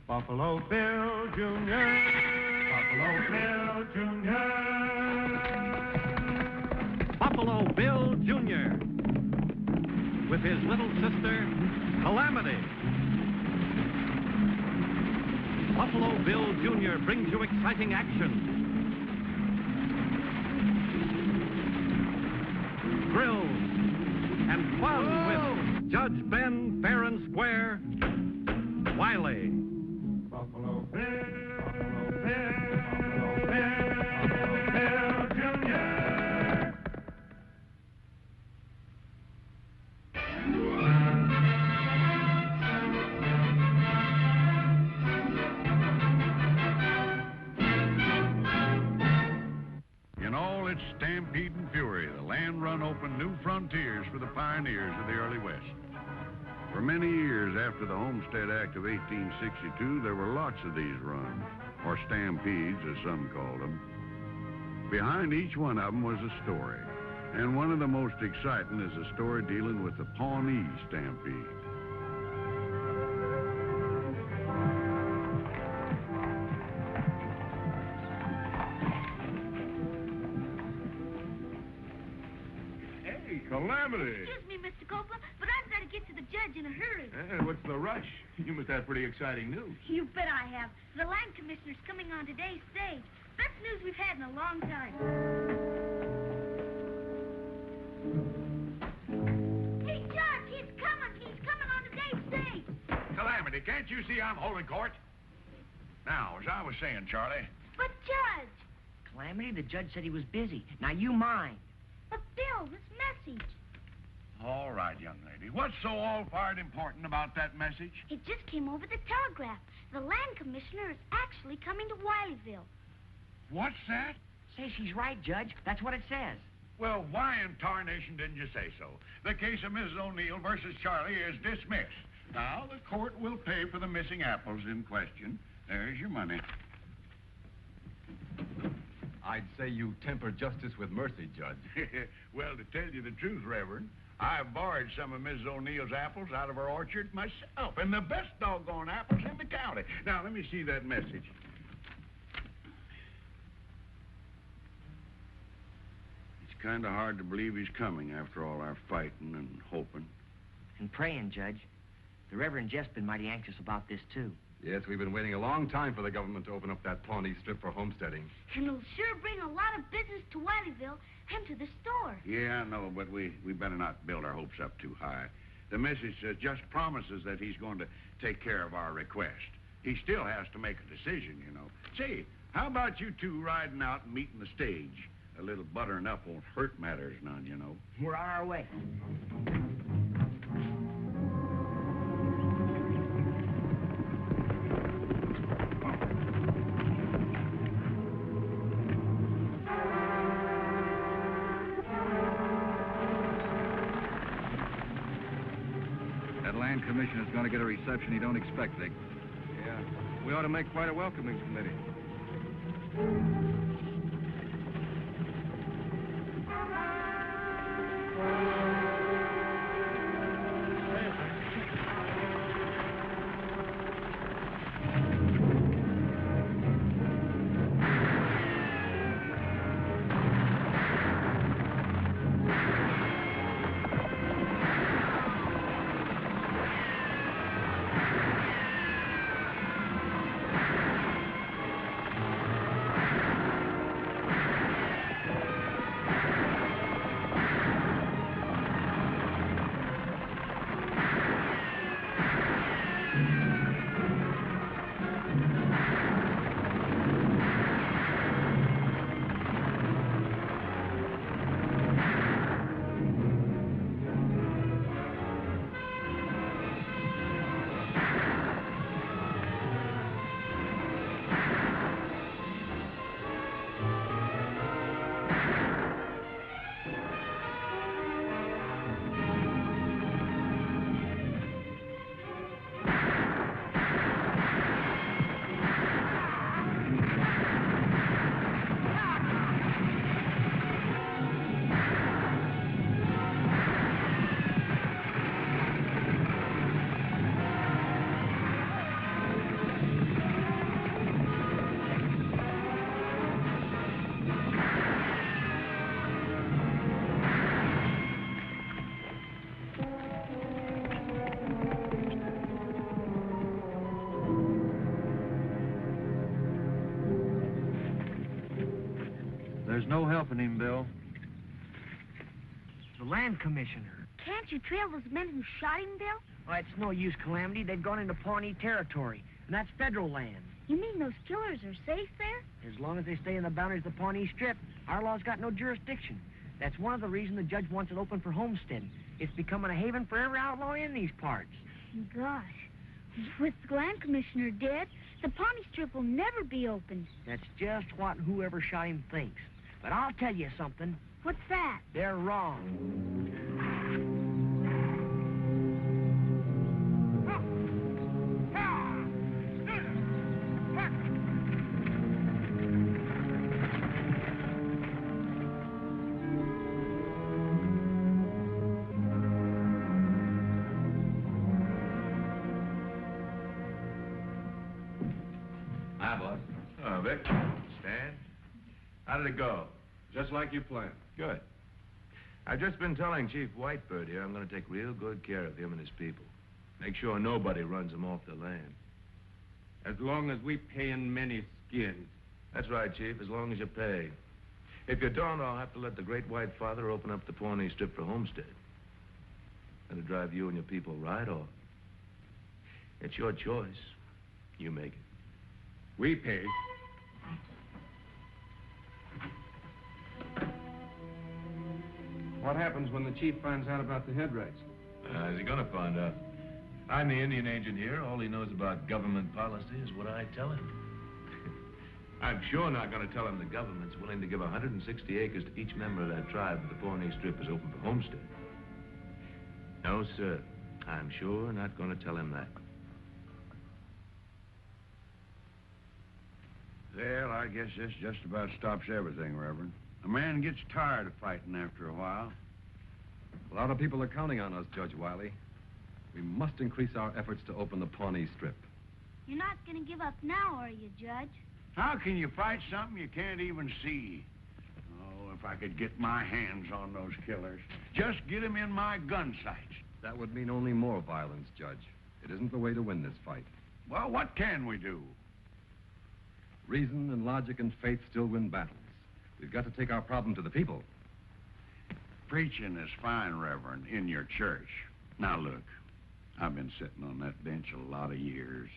Buffalo Bill Jr. Buffalo Bill Jr. Buffalo Bill Jr. with his little sister, Calamity. Buffalo Bill Jr. brings you exciting action, thrills, and fun with Judge Ben fair and square, Wiley. Buffalo Bill, Buffalo Bill, Buffalo Bill Jr. In all its stampede and fury, the land run opened new frontiers for the pioneers of the early West. For many years after the Homestead Act of 1862, there were lots of these runs, or stampedes, as some called them. Behind each one of them was a story, and one of the most exciting is a story dealing with the Pawnee Stampede. Hey, Calamity! Excuse me, Mr. Copeland, but I've got to get to the judge in a hurry. What's the rush? You must have pretty exciting news. You bet I have. The land commissioner's coming on today's stage. Best news we've had in a long time. Hey, Judge, he's coming. He's coming on today's stage. Calamity, can't you see I'm holding court? Now, as I was saying, Charlie... But, Judge. Calamity, the judge said he was busy. Now, you mind. But, Bill, this message. All right, young lady. What's so all-fired important about that message? It just came over the telegraph. The land commissioner is actually coming to Wileyville. What's that? Say she's right, Judge. That's what it says. Well, why in tarnation didn't you say so? The case of Mrs. O'Neill versus Charlie is dismissed. Now, the court will pay for the missing apples in question. There's your money. I'd say you temper justice with mercy, Judge. Well, to tell you the truth, Reverend, I've borrowed some of Mrs. O'Neill's apples out of her orchard myself, and the best doggone apples in the county. Now, let me see that message. It's kind of hard to believe he's coming after all our fighting and hoping. And praying, Judge. The Reverend Jeff's been mighty anxious about this, too. Yes, we've been waiting a long time for the government to open up that Pawnee strip for homesteading. And it'll sure bring a lot of business to Wileyville and to the store. Yeah, I know, but we better not build our hopes up too high. The message just promises that he's going to take care of our request. He still has to make a decision, you know. Say, how about you two riding out and meeting the stage? A little buttering up won't hurt matters none, you know. We're on our way. Land commissioner's going to get a reception he don't expect, Dick. Yeah, we ought to make quite a welcoming committee. There's no helping him, Bill. The land commissioner. Can't you trail those men who shot him, Bill? Well, it's no use, Calamity. They've gone into Pawnee territory, and that's federal land. You mean those killers are safe there? As long as they stay in the boundaries of the Pawnee Strip, our law's got no jurisdiction. That's one of the reasons the judge wants it open for homesteading. It's becoming a haven for every outlaw in these parts. Gosh, with the land commissioner dead, the Pawnee Strip will never be opened. That's just what whoever shot him thinks. But I'll tell you something. What's that? They're wrong. Hi, boss. Oh, Vic. Stan. How did it go? Just like you planned. Good. I've just been telling Chief Whitebird here I'm going to take real good care of him and his people. Make sure nobody runs them off their land. As long as we pay in many skins. That's right, Chief, as long as you pay. If you don't, I'll have to let the Great White Father open up the Pawnee Strip for homestead. That'll drive you and your people right off. It's your choice. You make it. We pay. What happens when the chief finds out about the head rights? Is he gonna find out? I'm the Indian agent here. All he knows about government policy is what I tell him. I'm sure not gonna tell him the government's willing to give 160 acres to each member of that tribe if the Pawnee Strip is open for homestead. No, sir. I'm sure not gonna tell him that. Well, I guess this just about stops everything, Reverend. A man gets tired of fighting after a while. A lot of people are counting on us, Judge Wiley. We must increase our efforts to open the Pawnee Strip. You're not going to give up now, are you, Judge? How can you fight something you can't even see? Oh, if I could get my hands on those killers. Just get them in my gun sights. That would mean only more violence, Judge. It isn't the way to win this fight. Well, what can we do? Reason and logic and faith still win battles. We've got to take our problem to the people. Preaching is fine, Reverend, in your church. Now, look, I've been sitting on that bench a lot of years,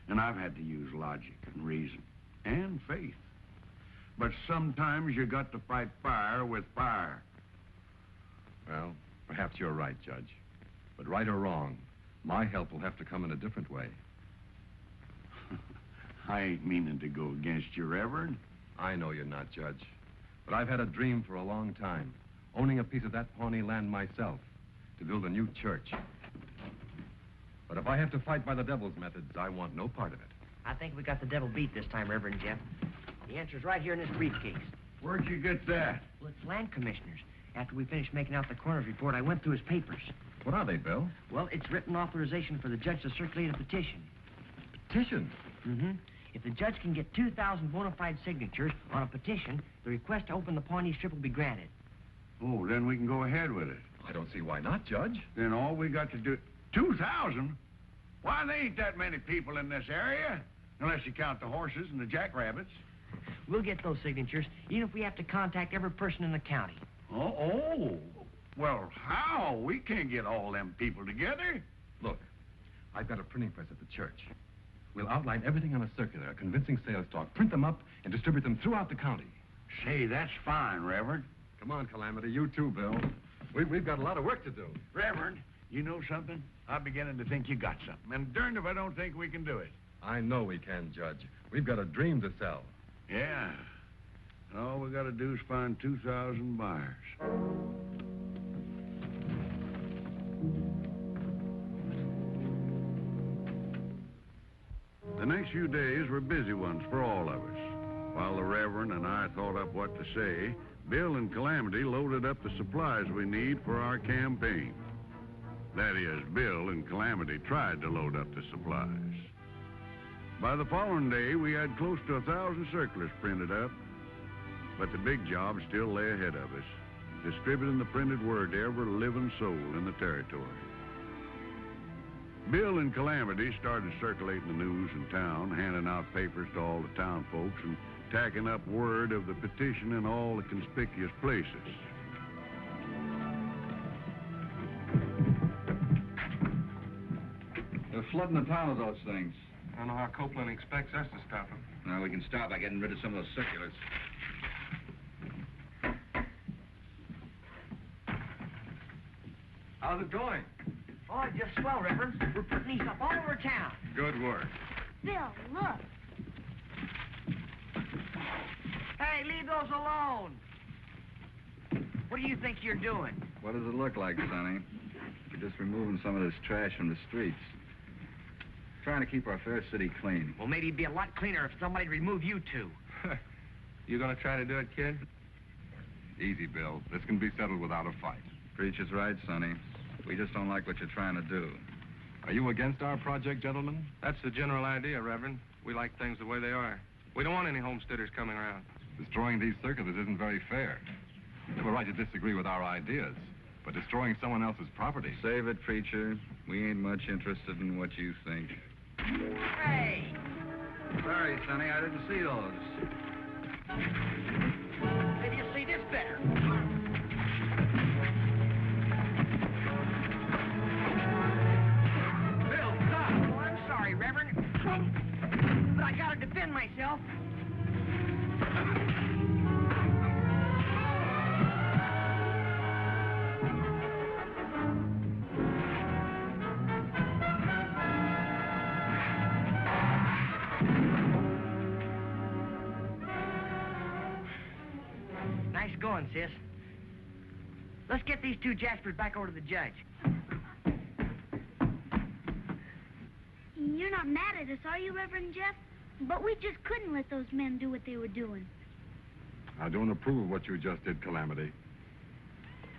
and I've had to use logic and reason and faith. But sometimes you got to fight fire with fire. Well, perhaps you're right, Judge. But right or wrong, my help will have to come in a different way. I ain't meaning to go against you, Reverend. I know you're not, Judge. But I've had a dream for a long time, owning a piece of that Pawnee land myself, to build a new church. But if I have to fight by the devil's methods, I want no part of it. I think we got the devil beat this time, Reverend Jeff. The answer's right here in this briefcase. Where'd you get that? Well, it's land commissioners. After we finished making out the coroner's report, I went through his papers. What are they, Bill? Well, it's written authorization for the judge to circulate a petition. Petition? Mm-hmm. If the judge can get 2,000 bona fide signatures on a petition, the request to open the Pawnee Strip will be granted. Oh, then we can go ahead with it. I don't see why not, Judge. Then all we got to do... 2,000? Why, there ain't that many people in this area. Unless you count the horses and the jackrabbits. We'll get those signatures, even if we have to contact every person in the county. Oh. Well, how? We can't get all them people together. Look, I've got a printing press at the church. We'll outline everything on a circular, a convincing sales talk, print them up, and distribute them throughout the county. Say, that's fine, Reverend. Come on, Calamity. You too, Bill. We've got a lot of work to do. Reverend, you know something? I'm beginning to think you got something. And darned if I don't think we can do it. I know we can, Judge. We've got a dream to sell. Yeah. All we got to do is find 2,000 buyers. The next few days were busy ones for all of us. While the Reverend and I thought up what to say, Bill and Calamity loaded up the supplies we need for our campaign. That is, Bill and Calamity tried to load up the supplies. By the following day, we had close to 1,000 circulars printed up. But the big job still lay ahead of us, distributing the printed word to every living soul in the territory. Bill and Calamity started circulating the news in town, handing out papers to all the town folks and tacking up word of the petition in all the conspicuous places. They're flooding the town with those things. I don't know how Copeland expects us to stop him. Well, we can start by getting rid of some of those circulars. How's it going? Oh, just swell, Reverend. We're putting these up all over town. Good work. Bill, look. Hey, leave those alone. What do you think you're doing? What does it look like, Sonny? We're just removing some of this trash from the streets. Trying to keep our fair city clean. Well, maybe it'd be a lot cleaner if somebody'd remove you two. You gonna try to do it, kid? Easy, Bill. This can be settled without a fight. Preacher's right, Sonny. We just don't like what you're trying to do. Are you against our project, gentlemen? That's the general idea, Reverend. We like things the way they are. We don't want any homesteaders coming around. Destroying these circulars isn't very fair. You were right to disagree with our ideas, but destroying someone else's property... Save it, Preacher. We ain't much interested in what you think. Hey! Sorry, Sonny, I didn't see those. Maybe you'll see this better. Bill, stop! Oh, I'm sorry, Reverend. But I gotta defend myself. Nice going, sis. Let's get these two Jaspers back over to the judge. You're not mad at us, are you, Reverend Jeff? But we just couldn't let those men do what they were doing. I don't approve of what you just did, Calamity.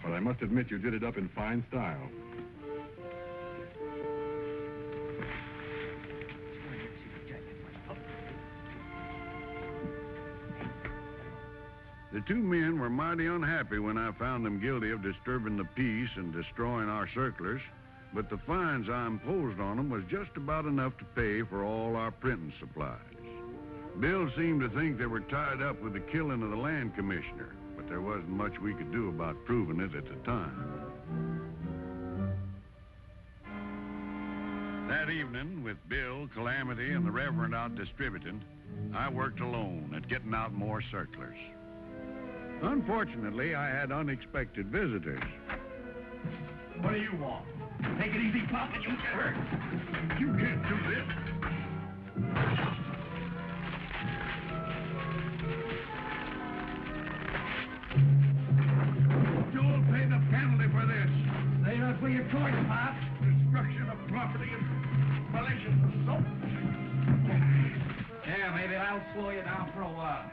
But I must admit you did it up in fine style. The two men were mighty unhappy when I found them guilty of disturbing the peace and destroying our circulars, but the fines I imposed on them was just about enough to pay for all our printing supplies. Bill seemed to think they were tied up with the killing of the land commissioner, but there wasn't much we could do about proving it at the time. That evening, with Bill, Calamity, and the Reverend out distributing, I worked alone at getting out more circulars. Unfortunately, I had unexpected visitors. What do you want? Take it easy, Pop, and you'll get hurt. You can't do this. You'll pay the penalty for this. Lay it out for your choice, Pop. Destruction of property and violation of soap. Yeah, maybe I'll slow you down for a while.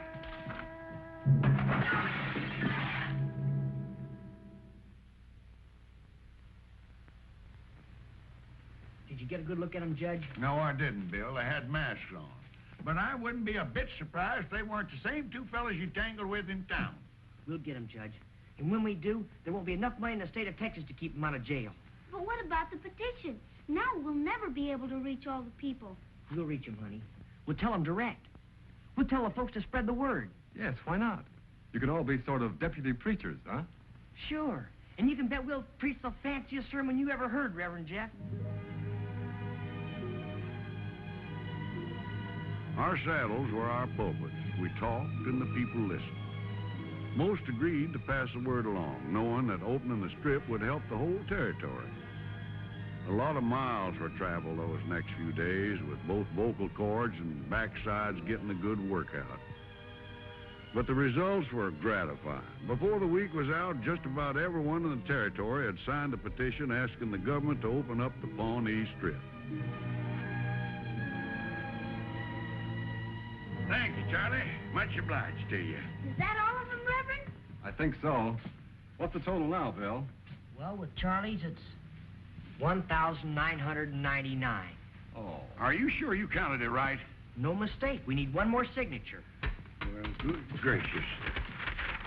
Did you get a good look at them, Judge? No, I didn't, Bill. They had masks on. But I wouldn't be a bit surprised if they weren't the same two fellas you tangled with in town. We'll get them, Judge. And when we do, there won't be enough money in the state of Texas to keep them out of jail. But what about the petition? Now we'll never be able to reach all the people. We'll reach them, honey. We'll tell them direct. We'll tell the folks to spread the word. Yes, why not? You can all be sort of deputy preachers, huh? Sure. And you can bet we'll preach the fanciest sermon you ever heard, Reverend Jeff. Our saddles were our pulpits. We talked and the people listened. Most agreed to pass the word along, knowing that opening the strip would help the whole territory. A lot of miles were traveled those next few days, with both vocal cords and backsides getting a good workout. But the results were gratifying. Before the week was out, just about everyone in the territory had signed a petition asking the government to open up the Pawnee Strip. Thank you, Charlie. Much obliged to you. Is that all of them, Reverend? I think so. What's the total now, Bill? Well, with Charlie's, it's 1,999. Oh. Are you sure you counted it right? No mistake. We need one more signature. Well, good gracious.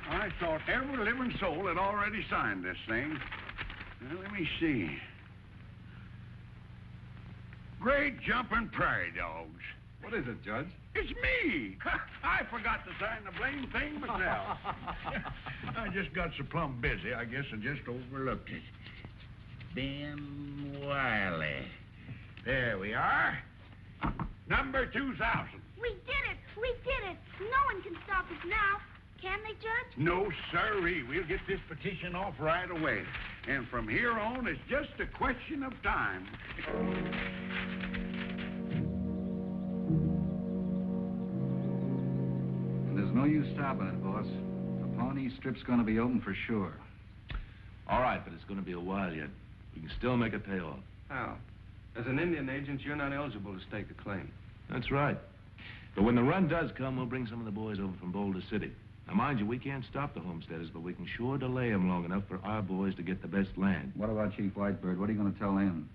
I thought every living soul had already signed this thing. Now, let me see. Great jumping prairie dogs. What is it, Judge? It's me. I forgot to sign the blame thing myself. I just got so plumb busy, I guess I just overlooked it. Ben Wiley. There we are. Number 2,000. We did it! We did it! No one can stop us now. Can they, Judge? No, sirree. We'll get this petition off right away. And from here on, it's just a question of time. And there's no use stopping it, boss. The Pawnee strip's gonna be open for sure. All right, but it's going to be a while yet. We can still make it pay off. How? As an Indian agent, you're not eligible to stake a claim. That's right. But when the run does come, we'll bring some of the boys over from Boulder City. Now, mind you, we can't stop the homesteaders, but we can sure delay them long enough for our boys to get the best land. What about Chief Whitebird? What are you gonna tell him?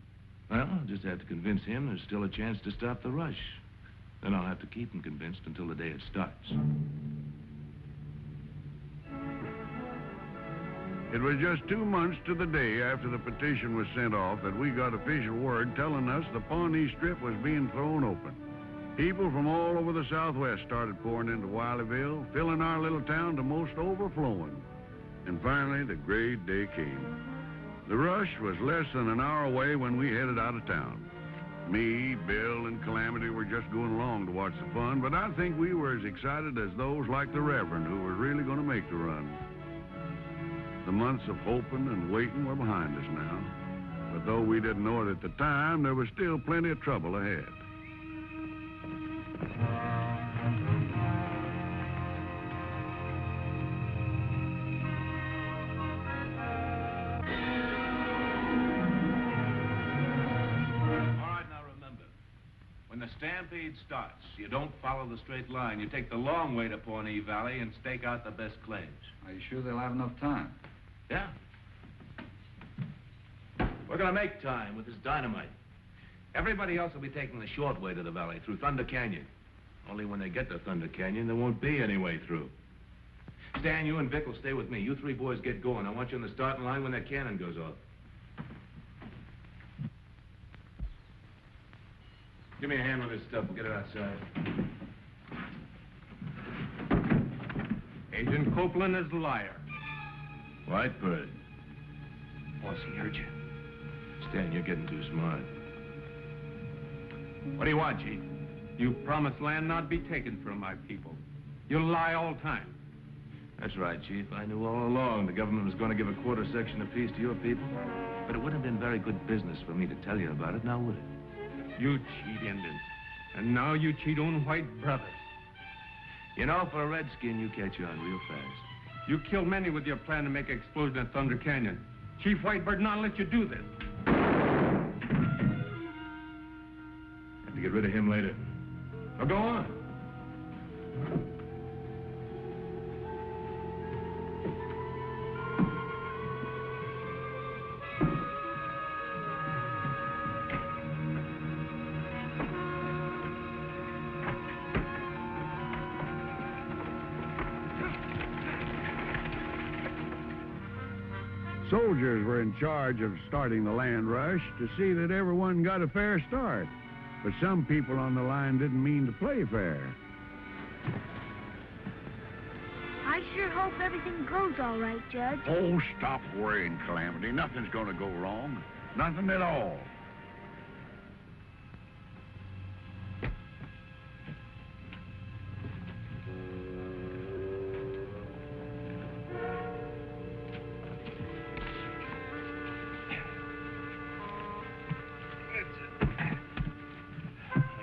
Well, I'll just have to convince him there's still a chance to stop the rush. Then I'll have to keep him convinced until the day it starts. It was just 2 months to the day after the petition was sent off that we got official word telling us the Pawnee Strip was being thrown open. People from all over the Southwest started pouring into Wileyville, filling our little town to most overflowing. And finally, the great day came. The rush was less than an hour away when we headed out of town. Me, Bill, and Calamity were just going along to watch the fun, but I think we were as excited as those like the Reverend who were really going to make the run. The months of hoping and waiting were behind us now. But though we didn't know it at the time, there was still plenty of trouble ahead. When the Stampede starts, you don't follow the straight line. You take the long way to Pawnee Valley and stake out the best claims. Are you sure they'll have enough time? Yeah. We're gonna make time with this dynamite. Everybody else will be taking the short way to the valley through Thunder Canyon. Only when they get to Thunder Canyon, there won't be any way through. Stan, you and Vic will stay with me. You three boys get going. I want you in the starting line when that cannon goes off. Give me a hand with this stuff. We'll get it outside. Agent Copeland is a liar. Whitebird. Boss, he heard you. Stan, you're getting too smart. What do you want, Chief? You promised land not be taken from my people. You lie all the time. That's right, Chief. I knew all along the government was going to give a quarter section apiece to your people. But it wouldn't have been very good business for me to tell you about it, now would it? You cheat Indians. And now you cheat own white brothers. You know, for a redskin, you catch on real fast. You killed many with your plan to make an explosion at Thunder Canyon. Chief Whitebird not let you do this. Have to get rid of him later. Now go on. Soldiers were in charge of starting the land rush to see that everyone got a fair start. But some people on the line didn't mean to play fair. I sure hope everything goes all right, Judge. Oh, stop worrying, Calamity. Nothing's going to go wrong. Nothing at all.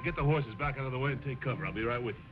Get the horses back out of the way and take cover. I'll be right with you.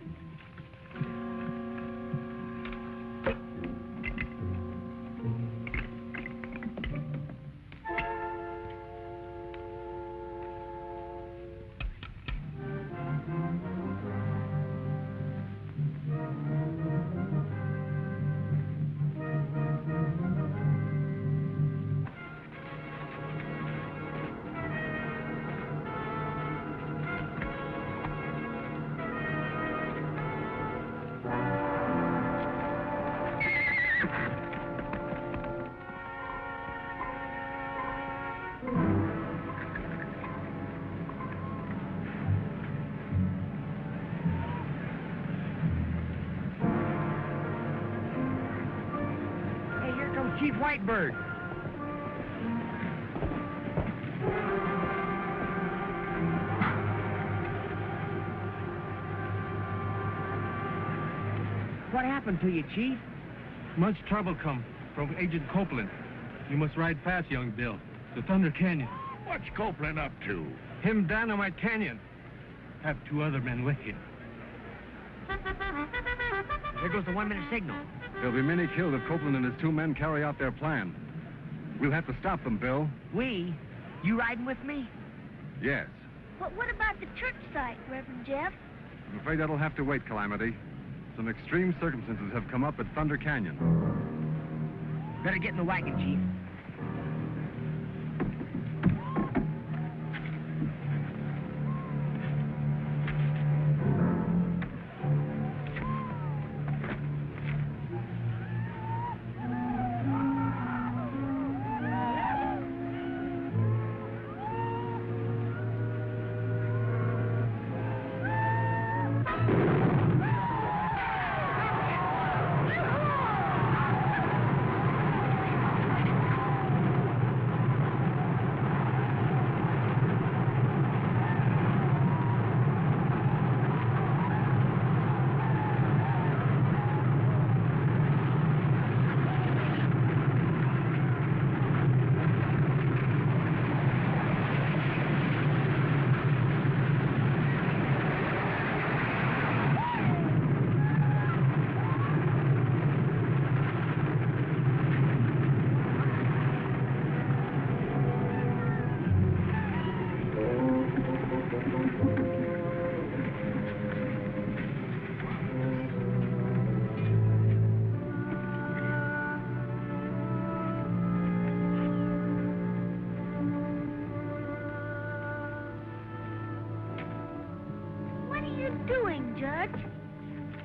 Chief Whitebird. What happened to you, Chief? Much trouble come from Agent Copeland. You must ride fast, young Bill, to Thunder Canyon. What's Copeland up to? Him Dynamite Canyon. Have 2 other men with him. There goes the 1-minute signal. There'll be many killed if Copeland and his 2 men carry out their plan. We'll have to stop them, Bill. We? You riding with me? Yes. But what about the church site, Reverend Jeff? I'm afraid that'll have to wait, Calamity. Some extreme circumstances have come up at Thunder Canyon. Better get in the wagon, Chief.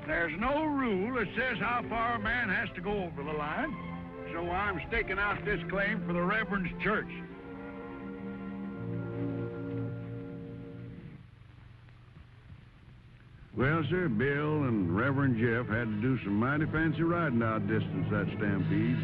There's no rule that says how far a man has to go over the line, so I'm staking out this claim for the Reverend's church. Well, sir, Bill and Reverend Jeff had to do some mighty fancy riding out distance that Stampede.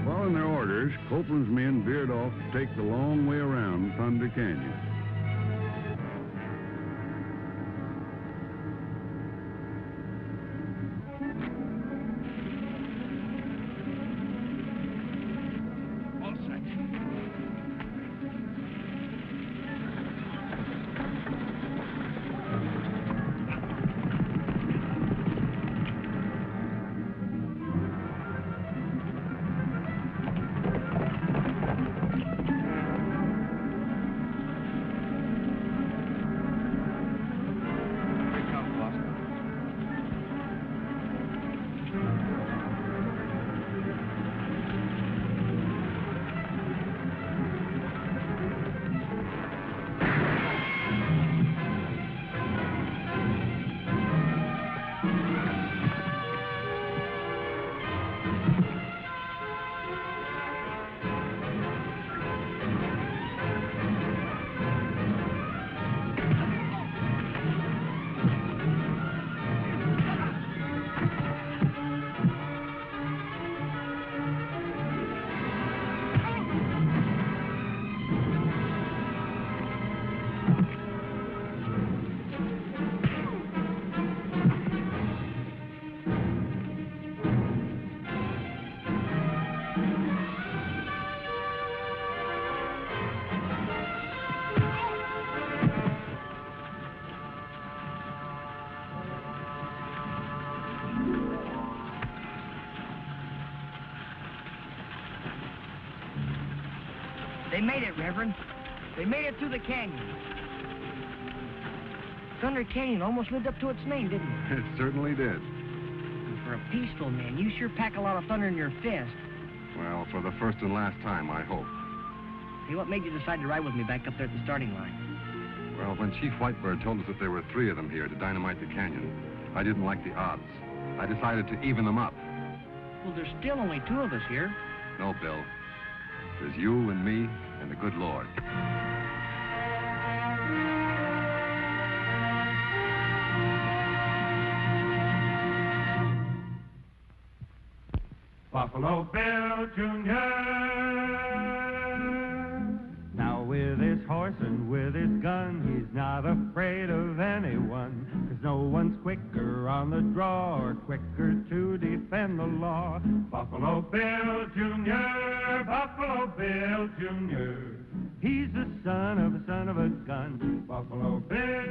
Following their orders, Copeland's men veered off to take the long way around Thunder Canyon. They made it, Reverend. They made it through the canyon. Thunder Canyon almost lived up to its name, didn't it? It certainly did. And for a peaceful man, you sure pack a lot of thunder in your fist. Well, for the first and last time, I hope. Hey, what made you decide to ride with me back up there at the starting line? Well, when Chief Whitebird told us that there were 3 of them here to dynamite the canyon, I didn't like the odds. I decided to even them up. Well, there's still only 2 of us here. No, Bill. There's you and me and the good Lord. Buffalo Bill Jr. Now with his horse and with his gun, he's not afraid of anyone, 'cause no one's quicker on the draw or quicker to defend the law. Buffalo Bill Jr., Buffalo Bill Jr. He's the son of a gun. Buffalo Bill